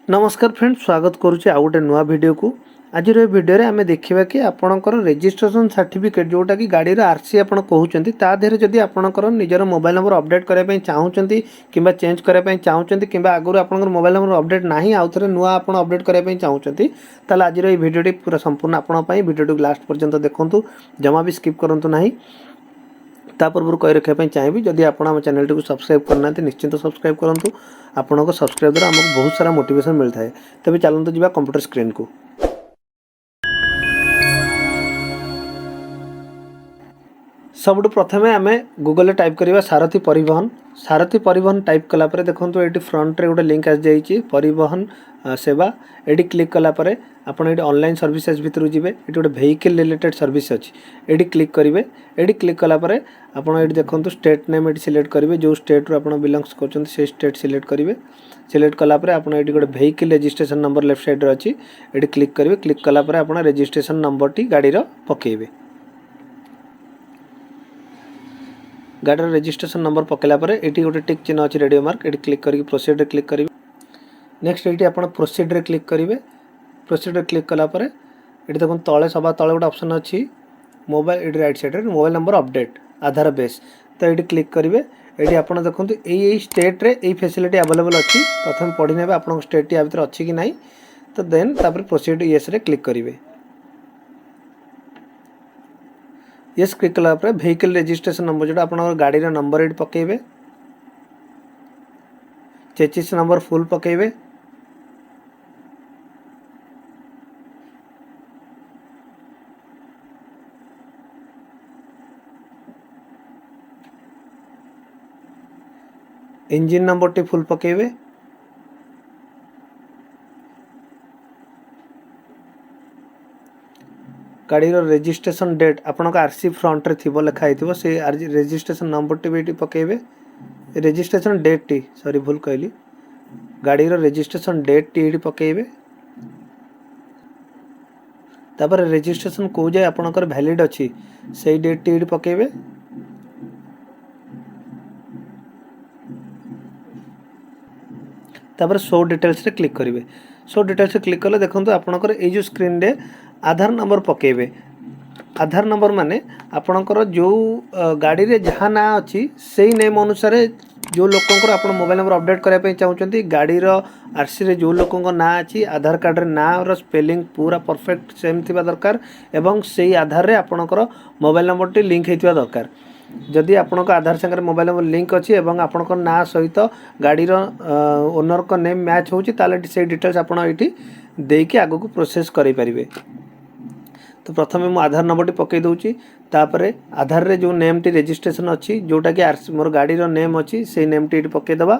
नमस्कार फ्रेंड, स्वागत करुच्चे आउ गोटे नुआ वीडियो को। आज वीडियो रे आमे देखिबा कि आपणकर रजिस्ट्रेशन सर्टिफिकेट जोटा कि गाड़ी आरसी आपण कहउचंती ता देहरे जदि आपणकर निजर मोबाइल नंबर अपडेट करबा पई चाहउचंती किबा चेंज करबा पई चाहउचंती किबा आगुर आपणकर मोबाइल नंबर अपडेट नाही आउ थरे नुआ आपण अपडेट करबा पई चाहउचंती ताले आज रे वीडियोटी पूरा संपूर्ण आपण पई वीडियोटी लास्ट पर्यंत देखंतु, जमा भी स्किप करंतु नाही। ता पूर्व कही रखा चाहिए जदि आप चैनल टी सब्सक्राइब करना निश्चिंत सब्सक्राइब करूँ। आपको सब्सक्राइब द्वारा आमको बहुत सारा मोटिवेशन मिलता है। तेज चलते जावा कंप्यूटर स्क्रीन को। सबुठ प्रथमे आम गूगल टाइप करवा सारथी परिवहन। सारथी परिवहन टाइप कलापर देखो ये फ्रंट रे गोटे लिंक आसी परिवहन सेवा। ये क्लिक कलापर आपड़ ये ऑनलाइन सर्विसेज भितर जी ये गोटे वेहिकल रिलेटेड सर्विस अच्छी ये क्लिक करेंगे। ये क्लिक कलापर आपड़ ये देखो स्टेट नेम ये सिलेक्ट करेंगे, जो स्टेट रू आप बिलंग्स कर स्टेट सिलेक्ट करेंगे। सिलेक्ट कलापर आपड़ ये गोटे vehicle registration number left side अच्छी ये क्लिक करेंगे। क्लिक कलापर आप रजिस्ट्रेशन नंबर टी गाड़ी पकेबे। गाड़ी रजिस्ट्रेशन नंबर पकेला पर ये गोटे टिक चिन्ह अच्छी रेडियो मार्क ये क्लिक करके प्रोसीड रे क्लिक करेंगे। नेक्स्ट ये आप प्रोसीड रे क्लिक करेंगे। प्रोसीड रे क्लिक कलापर ये देखो तले सभा तले गोटे ऑप्शन अच्छी मोबाइल ये राइट साइड रे मोबाइल नंबर अपडेट आधार बेस, तो ये क्लिक करेंगे। ये आप देखो यही स्टेट रे यही फैसिलिटी अवेलेबल अच्छी। प्रथम पढ़ी ने आप स्टेट टी भर अच्छी कि ना, तो देन तापर प्रोसीड येस रे क्लिक करेंगे। येस क्लिक कला वेहिकल रजिस्ट्रेशन नंबर जो आप गाड़ी नंबर ये पकेबे। चेचिस नंबर फुल पकेबे। इंजिन नंबर टी फुल पकेबे। गाड़ी रजिस्ट्रेशन डेट आपन आरसी फ्रंट रे थिबो लिखाई थिबो से रजिस्ट्रेशन नंबर टी भी पकेबे। रजिस्ट्रेशन डेट टी सॉरी भूल कहली गाड़ी रजिस्ट्रेशन डेट टी ये पकेबे। तापर रजिस्ट्रेशन को जाए आपनकर वैलिड अच्छी से डेट टी ये पकेबे। तापर शो डिटेल्स रे क्लिक करेंगे। शो डिटेल्स रे क्लिक कले देखो आपनकर ये जो स्क्रीन रे आधार नंबर पकेबे। आधार नंबर माने आपनकर जो गाड़ी रे जहाँ ना अच्छी से नेम अनुसार जो लोकंकर आप मोबाइल नंबर अपडेट करने चाहते गाड़ी आरसी रे जो लोकों ना अच्छी आधार कार्ड रे ना रो स्पेलिंग पूरा परफेक्ट सेम थिबा दरकार एवं से आधार रे आपनकर मोबाइल नंबर टी लिंक होइतिबा दरकार। जदि आपनक आधार संगे मोबाइल नंबर लिंक अच्छी एवं आपनकर ना सहित गाड़ी ओनर को नेम मैच होची ताले से डिटेल्स आपण एठी देकी आगो को प्रोसेस करि परिबे। तो प्रथमे मु आधार नंबर टी पकई दूची। तापर आधार रे जो नेम टी रजिस्ट्रेशन अच्छी जोटा कि मोर गाड़ी नेम अच्छी से नेम टी पकई दबा।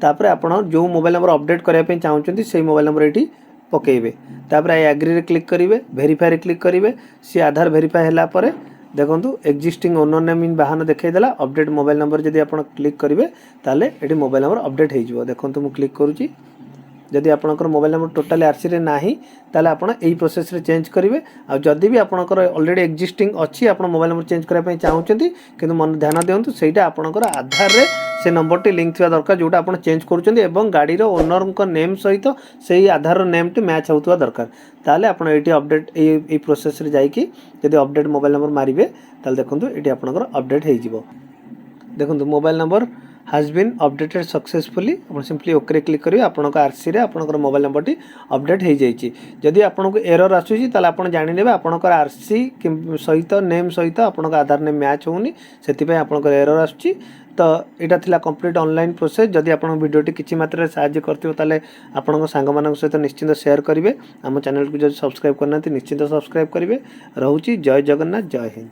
तापर आपण जो मोबाइल नंबर अपडेट करबा पे चाहउचंती से मोबाइल नंबर एठी पकेबे। तापर आई एग्री रे क्लिक करेंगे। वेरीफाई रे क्लिक करेंगे। सी आधार वेरीफाई हैला परे देखो एक्जिस्टिंग ओनर नेम इन बाहन देखला अपडेट मोबाइल नंबर जदि आप क्लिक करेंगे ताले ये मोबाइल नंबर अपडेट हो। देखो मु क्लिक करुँची। जदि आपनकर मोबाइल नंबर टोटाली आरसी रे नाही ताले आपण एई प्रोसेस रे चेंज करेंगे। आ जदि भी आपनकर ऑलरेडी एक्जिस्टिंग अच्छी आप मोबाइल नंबर चेंज करबा पई चाहउचंती किंतु मन ध्यान दियंतु सेटा आपनकर आधार रे से नंबर टी लिंक थिबा दरकार जोटा आपण चेंज करूचंती एवं गाड़ी रो ओनर को नेम सहित सेही आधार रो नेम टी मैच होतबा दरकार। ताले आपण एटी अपडेट एई प्रोसेस रे जाई कि जदि अपडेट मोबाइल नंबर मारिबे ताले देखंतु एटी आपनकर अपडेट हे जिवो। देखंतु mobile number has been updated successfully आप सिंपली ओके क्लिक करेंगे। आपन आरसी रे आपन मोबाइल नंबर टी अपडेट हो जाइए। जदि आपन को एरर आसूची ताले आपन जानि नेबे आपन आरसी सहित नेम सहित आपन आधार नेम मैच होनी से आपन एरर आसूची। तो यहाँ थिला कंप्लीट ऑनलाइन प्रोसेस। जदि आपन वीडियोटी किछि मात्रा रे सहाय्य करथिबो ताले आपन सांग मानक सहित निश्चिंत शेयर करेंगे। आम चैनल को जब सब्सक्राइब करना निश्चिंत सब्सक्राइब करेंगे। रहूची जय जगन्नाथ, जय हिंद।